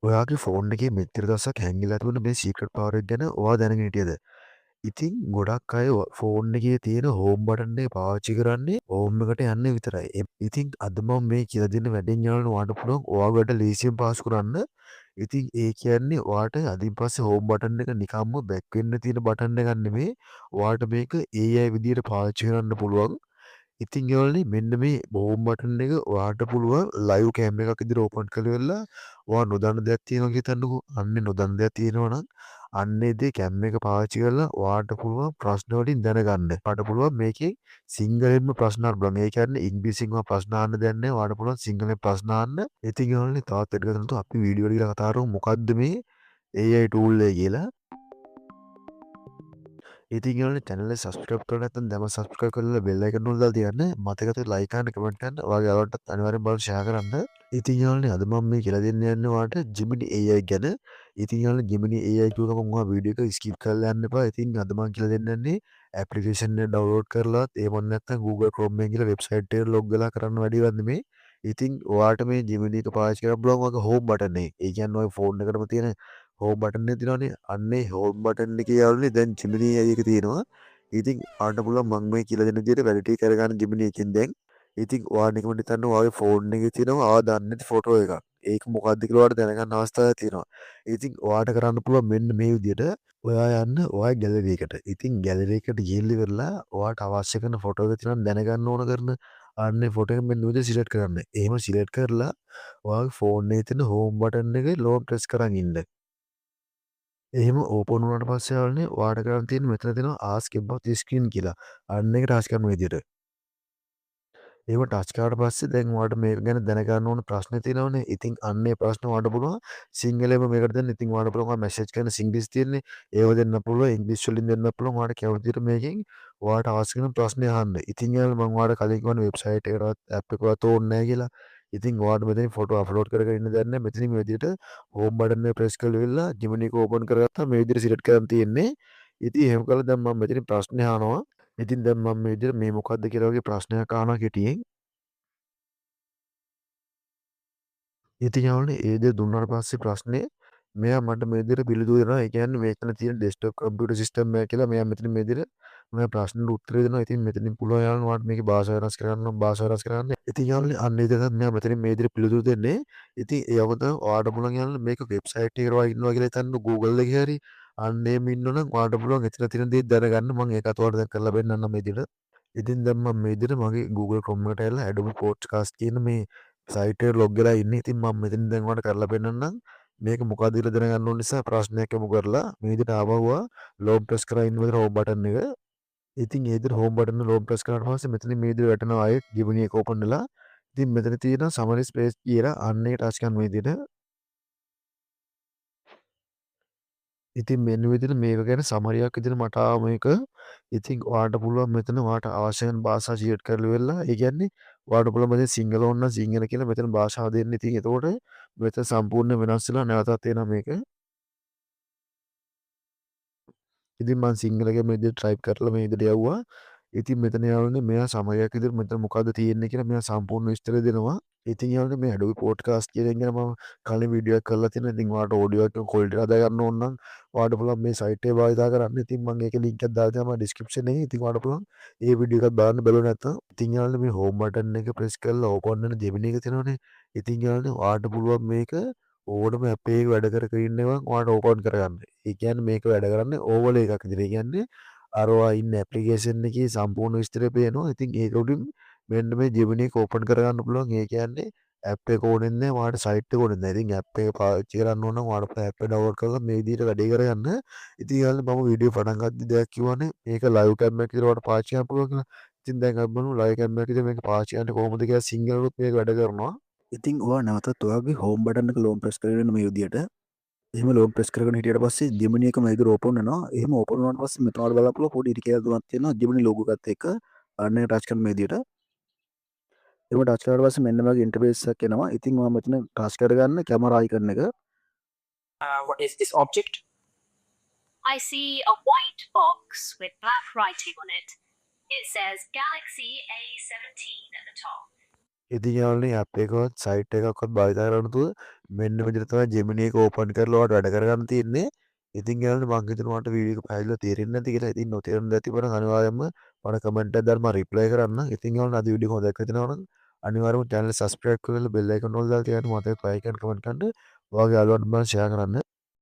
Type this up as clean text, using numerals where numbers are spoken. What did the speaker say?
ඔයාගේ ෆෝන් එකේ මෙච්චර දවසක් හැංගිලා තිබුණ මේ සීක්‍රට් පාස්වර්ඩ් එක ගැන ඔයා දැනගෙන හිටියද? ඉතින් ගොඩක් අය ෆෝන් එකේ තියෙන හෝම් බටන් එක පාවිච්චි කරන්නේ හෝම් එකට යන්න විතරයි. ඉතින් අද මම මේ කියලා දෙන වැඩෙන් යාළුවනේ ඔයාට පුළුවන් ඔයාගට ලේසියෙන් පාස් කරන්න. ඉතින් ඒ කියන්නේ ඔයාට අදින් පස්සේ හෝම් බටන් එක නිකම්ම බැක් වෙන්න තියෙන බටන් එකක් නෙමෙයි. ඔයාට මේක AI විදියට පාවිච්චි කරන්න පුළුවන්. ඉතින් යාළුවනේ මෙන්න මේ හෝම් බටන් එක ඔයාට පුළුවන් ලයිව් කැම් එකක් විදියට ඕපන් කරලා ඔයා නොදන්න දෙයක් තියෙනවා කියලා හිතන්නකෝ. අන්නේ නොදන්න දෙයක් තියෙනවා නම් අන්නේ දේ කැම් එක පාවිච්චි කරලා ඔයාට පුළුවන් ප්‍රශ්න වලින් දැනගන්න. ඔයාට පුළුවන් මේකේ සිංහලෙන්ම ප්‍රශ්න අහන්න පුළුවන්. ඒ කියන්නේ ඉංග්‍රීසියෙන් ප්‍රශ්න අහන්න දෙයක් නැහැ. ඔයාට පුළුවන් සිංහලෙන් ප්‍රශ්න අහන්න. ඉතින් යාළුවනේ තවත් වැඩි කතාවක් අපි වීඩියෝ එකට ගිහලා කතා කරමු. මොකද්ද මේ AI tool එක කියලා. ඉතින් යාළුවනේ channel එක subscribe කරලා නැත්නම් දැන්ම subscribe කරලා bell icon එක දාලා තියන්න. මතක තව like කරන්න comment කරන්න. ඔයාගේ යාළුවන්ටත් අනිවාර්යෙන් බලන්න share කරන්න. ඉතින් යාළුවනේ අද මම මේ කියලා දෙන්න යන්නේ ඔයාලට Gemini AI ගැන. ඉතින් යාළුවනේ Gemini AI කියව ගමන් ඔයා වීඩියෝ එක skip කරලා යන්න එපා. ඉතින් අද මම කියලා දෙන්න යන්නේ application එක download කරලාත් එහෙම නැත්නම් Google Chrome එකෙන් ගිහලා website එකට log වෙලා කරන්න වැඩිවත් නෙමෙයි. ඉතින් ඔයාට මේ Gemini එක පාවිච්චි කරන්න පුළුවන් ඔයාගේ home button එකේ. ඒ කියන්නේ ඔය ෆෝන් එකටම තියෙන හෝම් බටන් එක තියෙනවනේ. අන්නේ හෝම් බටන් එකේ යාළුවනේ දැන් Gemini AI එක තියෙනවා. ඉතින් ඔයාලට පුළුවන් මම මේ කියලා දෙන විදිහට වැඩ ටික කරගන්න Gemini එකෙන් දැන්. ඉතින් ඔයා නිකම්ම හිතන්න ඔයාගේ ෆෝන් එකේ තියෙනවා ඔයා දන්නේ නැති ෆොටෝ එකක්. ඒක මොකක්ද කියලා ඔයාලට දැනගන්න අවස්ථාවක් තියෙනවා. ඉතින් ඔයාට කරන්න පුළුවන් මෙන්න මේ විදිහට ඔයා යන්න ඔයාගේ ගැලරි එකට. ඉතින් ගැලරි එකට ගිහින් ඉවරලා ඔයාට අවශ්‍ය කරන ෆොටෝ එක තියෙනවා දැනගන්න ඕන කරන අන්නේ ෆොටෝ එක මෙන්න විදිහට සිලෙක්ට් කරන්න. එහෙම සිලෙක්ට් කරලා ඔයාගේ ෆෝන් එකේ තියෙන හෝම් බටන් එකේ ලොන්ග් ප්‍රෙස් කරන් ඉන්න. එහෙම ඕපන් වුණාට පස්සේ යාළුවනේ ඔයාට කරන්න තියෙන්නේ මෙතන තියෙනවා ask about the screen කියලා. අන්න ඒක ටච් කරන විදිහට. ඒව ටච් කරාට පස්සේ දැන් ඔයාට මේක ගැන දැනගන්න ඕන ප්‍රශ්න තියෙනවනේ. ඉතින් අන්න ඒ ප්‍රශ්න ඔයාට පුළුවන් සිංහලෙන්ම මේකට දෙන්න. ඉතින් ඔයාට පුළුවන් ඔයා මැසේජ් කරන ඉංග්‍රීසි තියෙන්නේ. ඒව දෙන්න පුළුවන්. ඉංග්‍රීසි වලින් දෙන්න පුළුවන්. ඔයාට කැමති විදිහට මේකෙන් ඔයාට අවශ්‍ය කරන ප්‍රශ්නේ අහන්න. ඉතින් යාළුවා මම ඔයාට කලින් කිව්වනේ වෙබ්සයිට් එකකටවත් ඇප් එකකවත් ඕනේ නැහැ කියලා. ඉතින් ඔයාට මෙතනින් ෆොටෝ අප්ලෝඩ් කරගෙන ඉන්න දෙයක් නැහැ. මෙතනින් මේ විදිහට හෝම් බටන් එක ප්‍රෙස් කරලා ඉවරලා Gemini එක ඕපන් කරගත්තාම මේ විදිහට සිලෙක්ට් කරන් තියෙන්නේ. ඉතින් එහෙම කළා දැන් මම මෙතනින් ප්‍රශ්නේ අහනවා. ඉතින් දැන් මම මේ විදිහට මේ මොකක්ද කියලා වගේ ප්‍රශ්නයක් අහනවා කෙටියෙන්. ඉතින් යාළුවනේ ඒ දේ දුන්නාට පස්සේ ප්‍රශ්නේ මෙයා මට මේ විදිහට පිළිතුරු දෙනවා. ඒ කියන්නේ මේකන තියෙන ඩෙස්ක්ටොප් කම්පියුටර් සිස්ටම් එකක් කියලා මෙයා මෙතන මේ විදිහට මම ප්‍රශ්නෙට උත්තර දෙනවා. ඉතින් මෙතනින් පුළුවන් යාළුවනේ ඔයාලට මේකේ භාෂාව වෙනස් කරන්න භාෂාව වෙනස් කරන්න. ඉතින් යාළුවනේ අන්න ඒ දෙකත් මෙයා මෙතනින් මේ විදිහට පිළිතුරු දෙන්නේ. ඉතින් ඒ අවත ඔයාලට පුළුවන් යාළුවනේ මේක වෙබ්සයිට් එකේ ඔයා ඉන්නවා කියලා හිතන්න Google එකේ හරි අන්න එහෙම ඉන්නවනම් ඔයාලට පුළුවන් එතන තියෙන දේ දැනගන්න. මම ඒකත් ඔයාලට දැන් කරලා පෙන්නන්නම් මේ විදිහට. ඉතින් දැන් මම මේ විදිහට මගේ Google Chrome එකට ඇවිල්ලා Adobe Podcast කියන මේ සයිට් එකට ලොග් වෙලා ඉන්නේ. ඉතින් මම මෙතනින් දැන් ඔයාලට කරලා පෙන්නන්නම්. මේක මොකක්ද කියලා දැනගන්න ඕන නිසා ප්‍රශ්නයක් යොමු කරලා මේ විදිහට ආවම ලොග් ප්‍රෙස් කරලා ඉන්න විදිහට හෝම් බටන් එක. ඉතින් ඒ විදිහට හෝම් බටන් එක ලොග් ප්‍රෙස් කරාට පස්සේ මෙතනින් මේ විදිහට වැටෙනවා ආයේ Gemini එක ඕපන් වෙලා. ඉතින් මෙතන තියෙනවා summary space කියලා අන්න ඒක ටච් කරන මේ විදිහට. ඉතින් මෙන්න විදිහට මේක ගැන සමරියක් විදිහට මට ආව මේක. ඉතින් ඔයාලට පුළුවන් මෙතන ඔයාට අවශ්‍ය වෙන භාෂා සිලෙක්ට් කරලා ඉවරලා ඒ කියන්නේ ඔයාලට පුළුවන් මෙතන සිංහල ඕන නම් සිංහල කියලා මෙතන භාෂාව දෙන්න. ඉතින් එතකොට මෙතන සම්පූර්ණ වෙනස් වෙලා නැවතත් එනවා මේක. ඉතින් මම සිංහල එක මේ විදිහට ටයිප් කරලා මේ විදිහට යවුවා. ඉතින් මෙතන යාළුවනේ මෙයා සමයයක් විදිහට මෙතන මොකද්ද තියෙන්නේ කියලා මෙයා සම්පූර්ණ විස්තර දෙනවා. ඉතින් යාළුවනේ මේ Adobe Podcast කියන එක ගැන මම කලින් වීඩියෝ එකක් කරලා තියෙනවා. ඉතින් ඔයාලට ඔඩියෝ එක ක්වොලිටි හදා ගන්න ඕන නම් ඔයාලට පුළුවන් මේ සයිට් එක භාවිතා කරන්න. ඉතින් මම ඒකේ link එකක් දාලා තියෙනවා description එකේ. ඉතින් ඔයාලට පුළුවන් ඒ වීඩියෝ එකත් බලන්න බැලුව නැත්නම්. ඉතින් යාළුවනේ මේ home button එක press කරලා open වෙන Gemini එක තියෙනවනේ. ඉතින් යාළුවනේ ඔයාලට පුළුවන් මේක ඕනම ඇප් එකක වැඩ කර කර ඉන්න ගමන් ඔයාලට ඕපන් කරගන්න. ඒ කියන්නේ මේක වැඩ කරන්නේ ඕවල එකක් විදිහට. ඒ කියන්නේ අර ඔයා ඉන්න ඇප්ලිකේෂන් එකේ සම්පූර්ණ විස්තරය පේනවා. ඉතින් ඒක උඩින් මෙන්න මේ Gemini එක ඕපන් කරගන්න පුළුවන්. ඒ කියන්නේ ඇප් එක ඕනෙත් නැහැ. ඔයාලට සයිට් එක ඕනෙත් නැහැ. ඉතින් ඇප් එක පාවිච්චි කරන්න ඕන නම් ඔයාලට ඇප් එක ඩවුන්ලෝඩ් කරලා මේ විදිහට වැඩේ කරගන්න. ඉතින් යාළුවනේ මම වීඩියෝ පටන් ගත්තී දෙයක් කිව්වනේ මේක ලයිව් කැම් එකක් විදිහට ඔයාලට පාවිච්චි කරන්න පුළුවන් කියලා. ඉතින් දැන් අපි බලමු ලයිව් කැම් එකක් විදිහට මේක පාවිච්චි කරන්න කොහොමද කියලා සිංහලුත් මේක වැඩ කරනවා. ඉතින් ඔයා නැවතත් ඔයාගේ හෝම් බටන් එක ලොන්ග් ප්‍රෙස් කරගෙන මේ විදිහට එහෙම ලොන්ග් ප්‍රෙස් කරගෙන හිටියට පස්සේ Gemini එක මේ විදිහට ඕපන් වෙනවා. එහෙම ඕපන් වුණාට පස්සේ මෙතන ඔයාලා බලන්න පුළුවන් පොඩි ඉරිකෑල් තුනක් තියෙනවා Gemini logo එකත් එක්ක. අන්න ඒක ටච් කරන මේ විදිහට. එහෙම ටච් කරාට පස්සේ මෙන්න මේ වගේ ඉන්ටර්ෆේස් එකක් එනවා. ඉතින් ඔයා මෙතන ටච් කරගන්න කැමරා අයිකන් එක. What is this object? I see a white box with black writing on it. It says Galaxy A17 at the top. ඉතින් යාළුවනේ ඇප් එකවත් සයිට් එකක්වත් භාවිතා කරන්න නැතුව මෙන්න විදිහට තමයි Gemini එක ඕපන් කරලා ඔයාලට වැඩ කරගන්න තියෙන්නේ. ඉතින් යාළුවනේ මං හිතනවා ඔයාලට වීඩියෝ එක පැහැදිලිව තේරෙන්නේ නැති කියලා. ඉතින් නොතේරෙන දේ තිබුණා නම් අනිවාර්යයෙන්ම මට කමෙන්ට් එකක් දාලා මම රිප්ලයි කරන්නම්. ඉතින් යාළුවනේ අද වීඩියෝ එක හොඳක් හිතෙනවා නම් අනිවාර්යයෙන්ම channel එක subscribe කරලා bell icon වල දාලා තියන්න මතක ලයික් and comment කරන්න. ඔයාගේ යාළුවන්ට බලන්න share කරන්න.